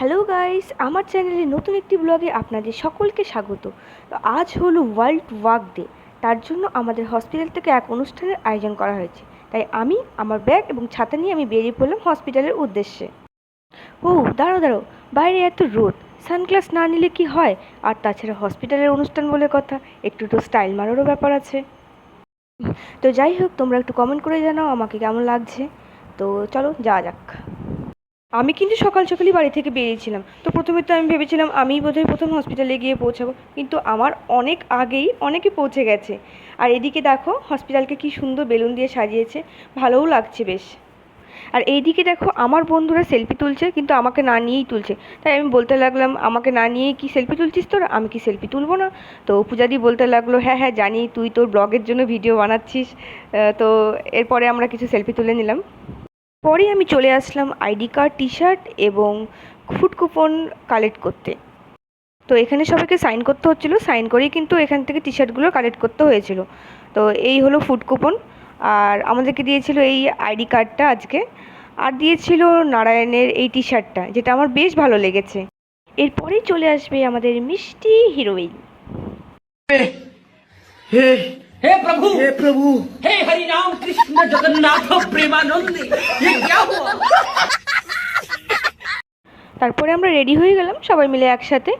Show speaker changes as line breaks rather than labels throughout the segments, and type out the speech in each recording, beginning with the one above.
Hello guys, আমার চ্যানেলে নতুন একটি ব্লগে আপনাদের সকলকে স্বাগত। তো আজ হলো ওয়ার্ল্ড ওয়াক ডে। তার জন্য আমাদের হসপিটাল থেকে এক অনুষ্ঠানের আয়োজন করা হয়েছে। তাই আমি আমার ব্যাগ এবং ছাতা নিয়ে আমি বেরিয়ে পড়লাম হসপিটালের উদ্দেশ্যে। ও দাঁড়াও দাঁড়াও, বাইরে এত রোদ, সানগ্লাস না নিলে কি হয়? আর তাছাড়া হসপিটালের অনুষ্ঠান বলে কথা, একটু তো স্টাইল মারারও ব্যাপার আছে। তো যাই হোক, তোমরা একটু কমেন্ট করে জানাও আমাকে কেমন লাগছে। তো চলো যাওয়া যাক। আমি কিন্তু সকাল সকালই বাড়ি থেকে বেরিয়েছিলাম। তো প্রথমে তো আমি ভেবেছিলাম আমিই বোধহয় প্রথম হসপিটালে গিয়ে পৌঁছাবো, কিন্তু আমার অনেক আগেই অনেকে পৌঁছে গেছে। আর এদিকে দেখো হসপিটালকে কি সুন্দর বেলুন দিয়ে সাজিয়েছে, ভালোও লাগছে বেশ। আর এইদিকে দেখো আমার বন্ধুরা সেলফি তুলছে, কিন্তু আমাকে না নিয়েই তুলছে। তাই আমি বলতে লাগলাম, আমাকে না নিয়েই কি সেলফি তুলছিস তোরা, আমি কি সেলফি তুলবো না? তো পূজাদি বলতে লাগলো, হ্যাঁ হ্যাঁ জানি তুই তোর ব্লগের জন্য ভিডিও বানাচ্ছিস। তো এরপরে আমরা কিছু সেলফি তুলে নিলাম। পরে আমি চলে আসলাম আইডি কার্ড, টি শার্ট এবং ফুড কুপন কালেক্ট করতে। তো এখানে সবাইকে সাইন করতে হচ্ছিলো, সাইন করেই কিন্তু এখান থেকে টি শার্টগুলো কালেক্ট করতে হয়েছিল। তো এই হলো ফুড কুপন, আর আমাদেরকে দিয়েছিল এই আইডি কার্ডটা আজকে, আর দিয়েছিল নারায়ণের এই টি শার্টটা, যেটা আমার বেশ ভালো লেগেছে। এরপরেই চলে আসবে আমাদের মিষ্টি হিরোইন।
हे हे प्रभु हे हरि राम कृष्ण जगन्नाथ प्रेमानंद ये क्या हुआ।
তারপরে আমরা রেডি হয়ে গেলাম সবাই মিলে একসাথে,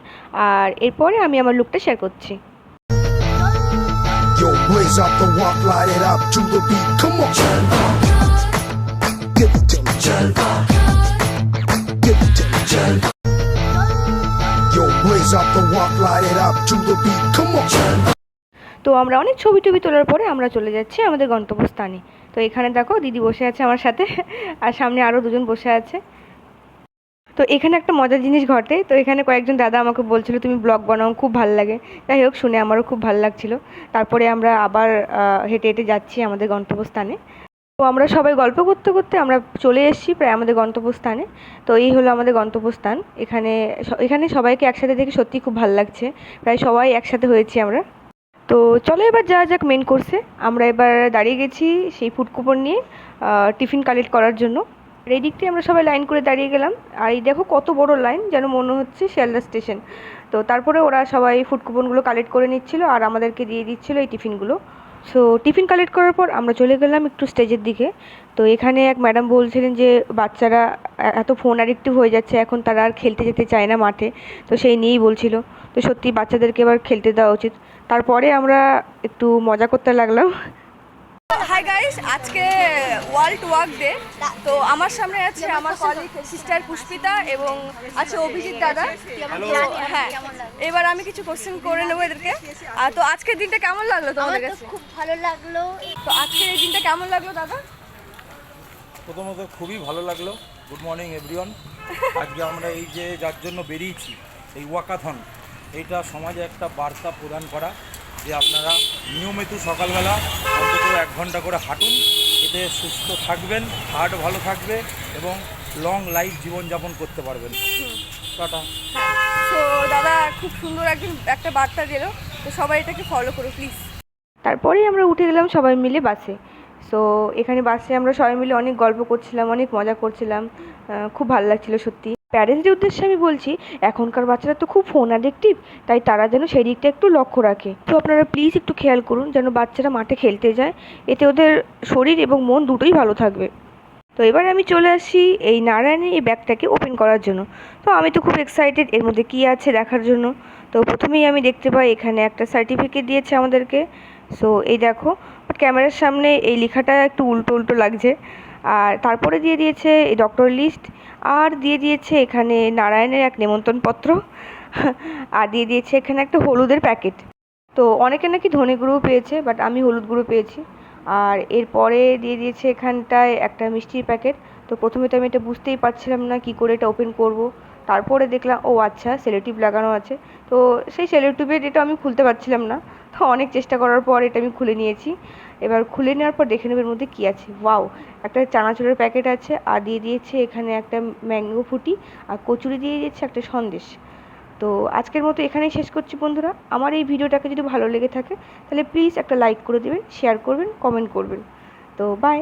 আর এরপরে আমি আমার লুকটা শেয়ার করছি।
Yo, blaze up the walk, light it up to the beat. Come on, give it to me, give it to me. Yo, blaze up the walk, light it up to the beat. Come on.
তো আমরা অনেক ছবি টবি তোলার পরে আমরা চলে যাচ্ছি আমাদের গন্তব্যস্থানে। তো এখানে দেখো দিদি বসে আছে আমার সাথে, আর সামনে আরও দুজন বসে আছে। তো এখানে একটা মজার জিনিস ঘটে। তো এখানে কয়েকজন দাদা আমাকে বলছিল তুমি ব্লগ বানাও, খুব ভালো লাগে। যাই হোক, শুনে আমারও খুব ভালো লাগছিল। তারপরে আমরা আবার হেঁটে হেঁটে যাচ্ছি আমাদের গন্তব্যস্থানে। তো আমরা সবাই গল্প করতে করতে আমরা চলে এসেছি প্রায় আমাদের গন্তব্যস্থানে। তো এই হলো আমাদের গন্তব্যস্থান। এখানে এখানে সবাইকে একসাথে দেখে সত্যিই খুব ভালো লাগছে, প্রায় সবাই একসাথে হয়েছি আমরা। তো চলো এবার যাওয়া যাক মেন কোর্সে। আমরা এবার দাঁড়িয়ে গেছি সেই ফুড কুপন নিয়ে টিফিন কালেক্ট করার জন্য। আর এই দিকটি আমরা সবাই লাইন করে দাঁড়িয়ে গেলাম। আর এই দেখো কত বড় লাইন, যেন মনে হচ্ছে শিয়ালদা স্টেশন। তো তারপরে ওরা সবাই ফুড কুপনগুলো কালেক্ট করে নিচ্ছিল আর আমাদেরকে দিয়ে দিচ্ছিলো এই টিফিনগুলো। সো টিফিন কালেক্ট করার পর আমরা চলে গেলাম একটু স্টেজের দিকে। তো এখানে এক ম্যাডাম বলছিলেন যে বাচ্চারা এত ফোন অ্যাডিক্টিভ হয়ে যাচ্ছে এখন, তারা আর খেলতে যেতে চায় না মাঠে। তো সেই নিয়েই বলছিল। তো সত্যি বাচ্চাদেরকে এবার খেলতে দেওয়া উচিত। তারপরে আমরা একটু মজা করতে লাগলাম।
হাই গাইস, আজকে ওয়ার্ল্ড ওয়াক ডে। তো আমার সামনে আছে আমার কলিগ সিস্টার পুষ্পিতা এবং আছে অভিজিৎ দাদা। হ্যাঁ, এবার আমি কিছু কোশ্চেন করে নেবো এদেরকে। তো আজকের দিনটা কেমন লাগলো তোমাদের কাছে?
খুব ভালো লাগলো।
তো আজকের এই দিনটা কেমন লাগলো দাদা?
প্রথমত খুবই ভালো লাগলো। Good morning everyone. আজকে আমরা এই যে যার জন্য বেরিয়েছি, এই ওয়াকাথন, এইটা সমাজে একটা বার্তা প্রদান করা যে আপনারা নিয়মিত সকালবেলা অন্তত 1 ঘন্টা করে হাঁটুন। এতে সুস্থ থাকবেন, হার্ট ভালো থাকবে এবং লং লাইফ জীবনযাপন করতে পারবেন। টাটা।
তো দাদা খুব সুন্দর একটা বার্তা দিল। তো সবাই এটাকে ফলো করো প্লিজ।
তারপরেই আমরা উঠে গেলাম সবাই মিলে বাসে। সো এখানে বাসে আমরা সবাই মিলে অনেক গল্প করছিলাম, অনেক মজা করছিলাম, খুব ভালো লাগছিল সত্যি। প্যারেন্টসদের উদ্দেশ্যে আমি বলছি, এখনকার বাচ্চারা তো খুব ফোন অ্যাডিক্টিভ, তাই তারা যেন সেই দিকটা একটু লক্ষ্য রাখে। তো আপনারা প্লিজ একটু খেয়াল করুন যেন বাচ্চারা মাঠে খেলতে যায়, এতে ওদের শরীর এবং মন দুটোই ভালো থাকবে। তো এবার আমি চলে আসি এই নারায়ণের এই ব্যাগটাকে ওপেন করার জন্য। তো আমি তো খুব এক্সাইটেড এর মধ্যে কী আছে দেখার জন্য। তো প্রথমেই আমি দেখতে পাই এখানে একটা সার্টিফিকেট দিয়েছে আমাদেরকে। সো এই দেখো, বাট ক্যামেরার সামনে এই লেখাটা একটু উল্টো উল্টো লাগছে। আর তারপরে দিয়ে দিয়েছে এই ডক্টর লিস্ট, আর দিয়ে দিয়েছে এখানে নারায়ণের এক নেমন্তণপত্র, আর দিয়ে দিয়েছে এখানে একটা হলুদের প্যাকেট। তো অনেকে নাকি ধনে গুঁড়ো পেয়েছে, বাট আমি হলুদ গুঁড়ো পেয়েছি। আর এরপরে দিয়ে দিয়েছে এখানটায় একটা মিষ্টির প্যাকেট। তো প্রথমে তো আমি এটা বুঝতেই পারছিলাম না কী করে এটা ওপেন করব। তারপরে দেখলাম ও আচ্ছা সেলোটিপ লাগানো আছে। তো সেই সেলোটিপের এটা আমি খুলতে পারছিলাম না। তো অনেক চেষ্টা করার পর এটা আমি খুলে নিয়েছি। এবার খুলে নেওয়ার পর দেখে নেব এর মধ্যে কী আছে। ওয়াও, একটা চানাচুরের প্যাকেট আছে, আর দিয়ে দিয়েছে এখানে একটা ম্যাঙ্গো ফুটি, আর কচুরি দিয়ে দিয়েছে একটা সন্দেশ। তো আজকের মতো এখানেই শেষ করছি বন্ধুরা। আমার এই ভিডিওটাকে যদি ভালো লেগে থাকে তাহলে প্লিজ একটা লাইক করে দেবেন, শেয়ার করবেন, কমেন্ট করবেন। তো বাই।